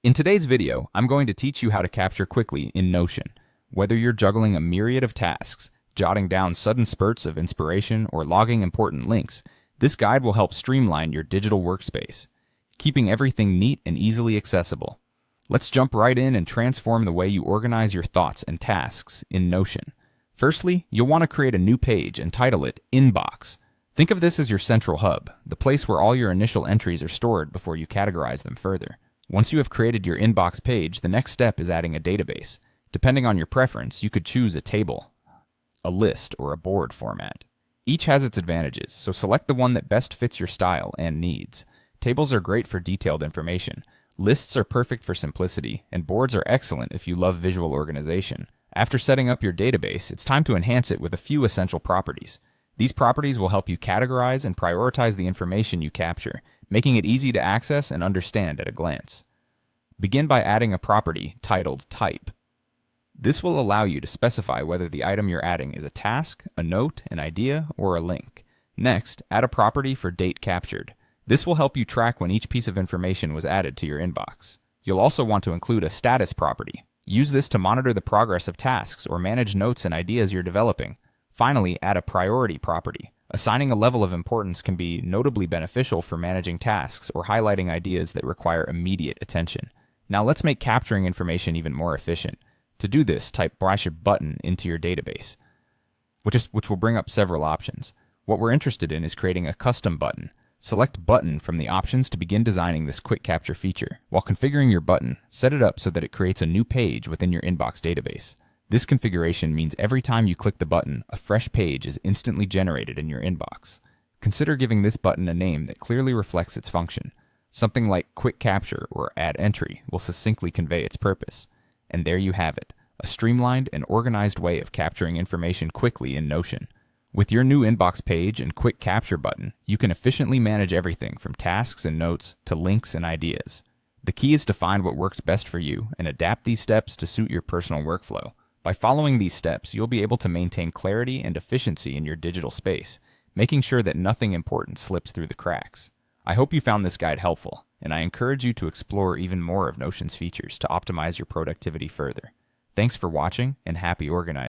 In today's video, I'm going to teach you how to capture quickly in Notion. Whether you're juggling a myriad of tasks, jotting down sudden spurts of inspiration, or logging important links, this guide will help streamline your digital workspace, keeping everything neat and easily accessible. Let's jump right in and transform the way you organize your thoughts and tasks in Notion. Firstly, you'll want to create a new page and title it Inbox. Think of this as your central hub, the place where all your initial entries are stored before you categorize them further. Once you have created your inbox page, the next step is adding a database. Depending on your preference, you could choose a table, a list, or a board format. Each has its advantages, so select the one that best fits your style and needs. Tables are great for detailed information. Lists are perfect for simplicity, and boards are excellent if you love visual organization. After setting up your database, it's time to enhance it with a few essential properties. These properties will help you categorize and prioritize the information you capture, making it easy to access and understand at a glance. Begin by adding a property titled Type. This will allow you to specify whether the item you're adding is a task, a note, an idea, or a link. Next, add a property for Date Captured. This will help you track when each piece of information was added to your inbox. You'll also want to include a Status property. Use this to monitor the progress of tasks or manage notes and ideas you're developing. Finally, add a Priority property. Assigning a level of importance can be notably beneficial for managing tasks or highlighting ideas that require immediate attention. Now let's make capturing information even more efficient. To do this, type /button into your database, which will bring up several options. What we're interested in is creating a custom button. Select Button from the options to begin designing this quick capture feature. While configuring your button, set it up so that it creates a new page within your inbox database. This configuration means every time you click the button, a fresh page is instantly generated in your inbox. Consider giving this button a name that clearly reflects its function. Something like Quick Capture or Add Entry will succinctly convey its purpose. And there you have it, a streamlined and organized way of capturing information quickly in Notion. With your new inbox page and Quick Capture button, you can efficiently manage everything from tasks and notes to links and ideas. The key is to find what works best for you and adapt these steps to suit your personal workflow. By following these steps, you'll be able to maintain clarity and efficiency in your digital space, making sure that nothing important slips through the cracks. I hope you found this guide helpful, and I encourage you to explore even more of Notion's features to optimize your productivity further. Thanks for watching, and happy organizing.